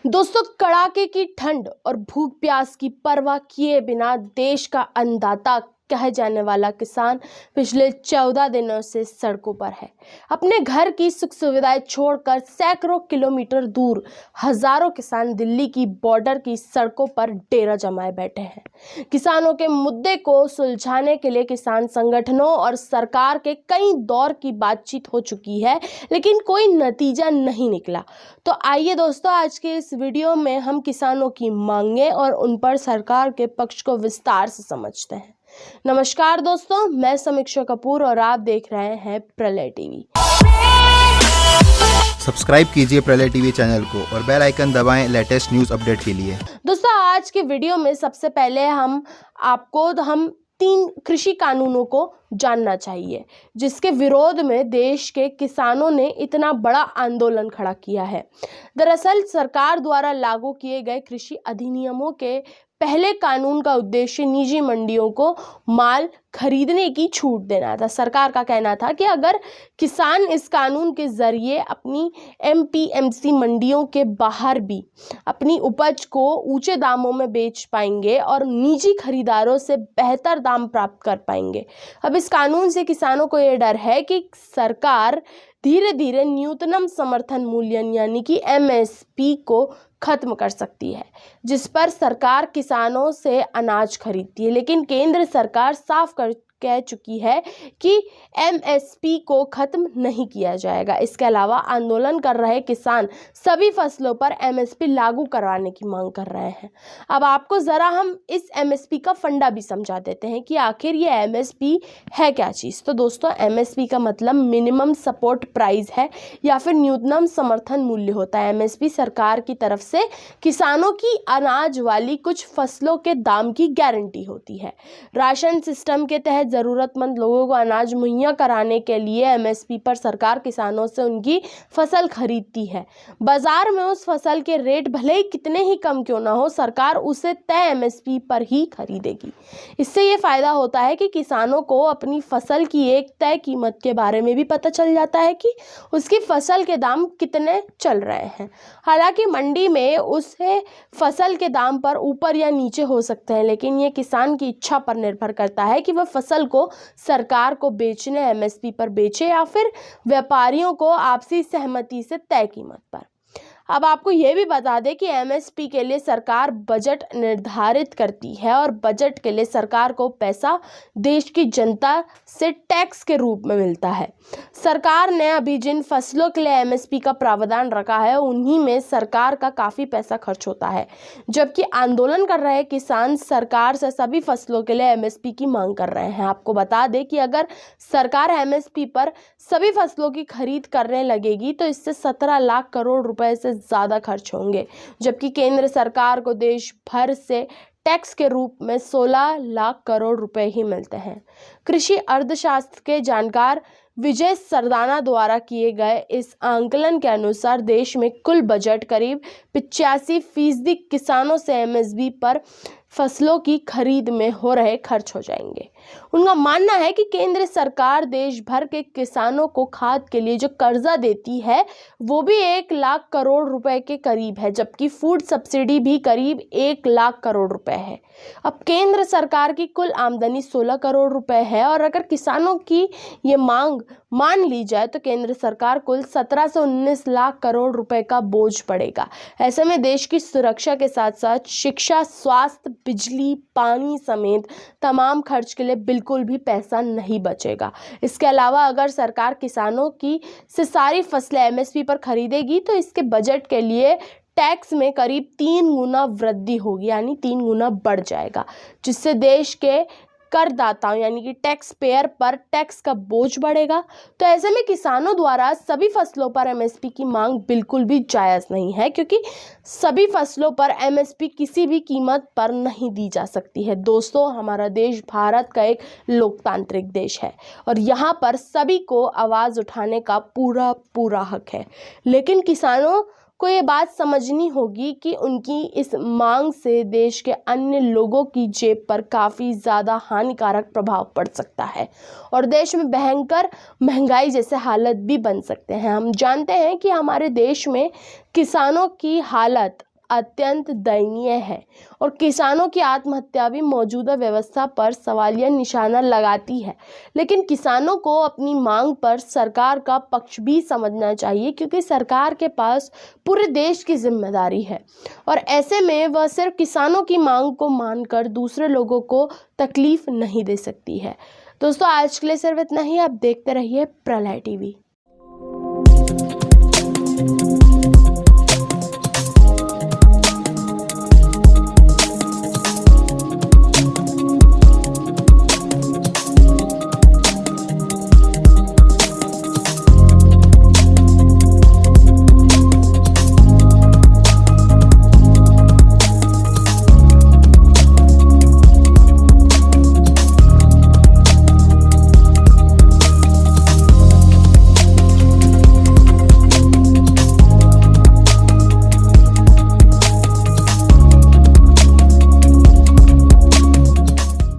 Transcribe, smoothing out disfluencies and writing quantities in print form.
दोस्तों, कड़ाके की ठंड और भूख प्यास की परवाह किए बिना देश का अन्नदाता कहे जाने वाला किसान पिछले 14 दिनों से सड़कों पर है। अपने घर की सुख सुविधाएं छोड़कर सैकड़ों किलोमीटर दूर हजारों किसान दिल्ली की बॉर्डर की सड़कों पर डेरा जमाए बैठे हैं। किसानों के मुद्दे को सुलझाने के लिए किसान संगठनों और सरकार के कई दौर की बातचीत हो चुकी है, लेकिन कोई नतीजा नहीं निकला। तो आइए दोस्तों, आज के इस वीडियो में हम किसानों की मांगें और उन पर सरकार के पक्ष को विस्तार से समझते हैं। नमस्कार दोस्तों, मैं समीक्षा कपूर और आप देख रहे हैं प्रलय टीवी। सब्सक्राइब कीजिए प्रलय टीवी चैनल को और बेल आइकन दबाएं लेटेस्ट न्यूज अपडेट के लिए। दोस्तों, आज के वीडियो में सबसे पहले हम 3 कृषि कानूनों को जानना चाहिए, जिसके विरोध में देश के किसानों ने इतना बड़ा आंदोलन खड़ा किया है। दरअसल सरकार द्वारा लागू किए गए कृषि अधिनियमों के पहले कानून का उद्देश्य निजी मंडियों को माल खरीदने की छूट देना था। सरकार का कहना था कि अगर किसान इस कानून के जरिए अपनी एमपीएमसी मंडियों के बाहर भी अपनी उपज को ऊंचे दामों में बेच पाएंगे और निजी खरीदारों से बेहतर दाम प्राप्त कर पाएंगे। अब इस कानून से किसानों को ये डर है कि सरकार धीरे धीरे न्यूनतम समर्थन मूल्य यानी कि एमएसपी को खत्म कर सकती है, जिस पर सरकार किसानों से अनाज खरीदती है। लेकिन केंद्र सरकार साफ कह चुकी है कि एमएसपी को खत्म नहीं किया जाएगा। इसके अलावा आंदोलन कर रहे किसान सभी फसलों पर एमएसपी लागू करवाने की मांग कर रहे हैं। अब आपको जरा हम इस एमएसपी का फंडा भी समझा देते हैं कि आखिर ये एमएसपी है क्या चीज़। तो दोस्तों, एमएसपी का मतलब मिनिमम सपोर्ट प्राइस है या फिर न्यूनतम समर्थन मूल्य होता है। एमएसपी सरकार की तरफ से किसानों की अनाज वाली कुछ फसलों के दाम की गारंटी होती है। राशन सिस्टम के तहत जरूरतमंद लोगों को अनाज मुहैया कराने के लिए एमएसपी पर सरकार किसानों से उनकी फसल खरीदती है। बाजार में उस फसल के रेट भले ही कितने ही कम क्यों ना हो, सरकार उसे तय एमएसपी पर ही खरीदेगी। इससे ये फायदा होता है कि किसानों को अपनी फसल की एक तय कीमत के बारे में भी पता चल जाता है कि उसकी फसल के दाम कितने चल रहे हैं। हालांकि मंडी में उसे फसल के दाम पर ऊपर या नीचे हो सकते हैं, लेकिन ये किसान की इच्छा पर निर्भर करता है कि वह फसल को सरकार को बेचने एमएसपी पर बेचे या फिर व्यापारियों को आपसी सहमति से तय कीमत पर। अब आपको यह भी बता दें कि एमएसपी के लिए सरकार बजट निर्धारित करती है और बजट के लिए सरकार को पैसा देश की जनता से टैक्स के रूप में मिलता है। सरकार ने अभी जिन फसलों के लिए एमएसपी का प्रावधान रखा है, उन्हीं में सरकार का काफ़ी पैसा खर्च होता है, जबकि आंदोलन कर रहे किसान सरकार से सभी फसलों के लिए एमएसपी की मांग कर रहे हैं। आपको बता दें कि अगर सरकार एमएसपी पर सभी फसलों की खरीद करने लगेगी तो इससे 17 लाख करोड़ रुपए से ज़्यादा खर्च होंगे, जबकि केंद्र सरकार को देश भर से टैक्स के रूप में 16 लाख करोड़ रुपए ही मिलते हैं। कृषि अर्थशास्त्र के जानकार विजय सरदाना द्वारा किए गए इस आंकलन के अनुसार देश में कुल बजट करीब 85% किसानों से एमएसपी पर फसलों की खरीद में हो रहे खर्च हो जाएंगे। उनका मानना है कि केंद्र सरकार देश भर के किसानों को खाद के लिए जो कर्जा देती है वो भी 1 लाख करोड़ रुपए के करीब है, जबकि फूड सब्सिडी भी करीब 1 लाख करोड़ रुपए है। अब केंद्र सरकार की कुल आमदनी 16 करोड़ रुपए है और अगर किसानों की ये मांग मान ली जाए तो केंद्र सरकार कुल 17 से 19 लाख करोड़ रुपए का बोझ पड़ेगा। ऐसे में देश की सुरक्षा के साथ साथ शिक्षा, स्वास्थ्य, बिजली, पानी समेत तमाम खर्च के लिए बिल्कुल भी पैसा नहीं बचेगा। इसके अलावा अगर सरकार किसानों की से सारी फसलें एमएसपी पर खरीदेगी तो इसके बजट के लिए टैक्स में करीब 3 गुना वृद्धि होगी, यानी 3 गुना बढ़ जाएगा, जिससे देश के करदाताओं यानी कि टैक्स पेयर पर टैक्स का बोझ बढ़ेगा। तो ऐसे में किसानों द्वारा सभी फसलों पर एमएसपी की मांग बिल्कुल भी जायज़ नहीं है, क्योंकि सभी फसलों पर एमएसपी किसी भी कीमत पर नहीं दी जा सकती है। दोस्तों, हमारा देश भारत का एक लोकतांत्रिक देश है और यहाँ पर सभी को आवाज़ उठाने का पूरा हक है, लेकिन किसानों को ये बात समझनी होगी कि उनकी इस मांग से देश के अन्य लोगों की जेब पर काफ़ी ज़्यादा हानिकारक प्रभाव पड़ सकता है और देश में भयंकर महंगाई जैसे हालत भी बन सकते हैं। हम जानते हैं कि हमारे देश में किसानों की हालत अत्यंत दयनीय है और किसानों की आत्महत्या भी मौजूदा व्यवस्था पर सवालिया निशाना लगाती है। लेकिन किसानों को अपनी मांग पर सरकार का पक्ष भी समझना चाहिए, क्योंकि सरकार के पास पूरे देश की जिम्मेदारी है और ऐसे में वह सिर्फ किसानों की मांग को मानकर दूसरे लोगों को तकलीफ नहीं दे सकती है। दोस्तों, आज के लिए सिर्फ इतना ही। आप देखते रहिए प्रलय टीवी।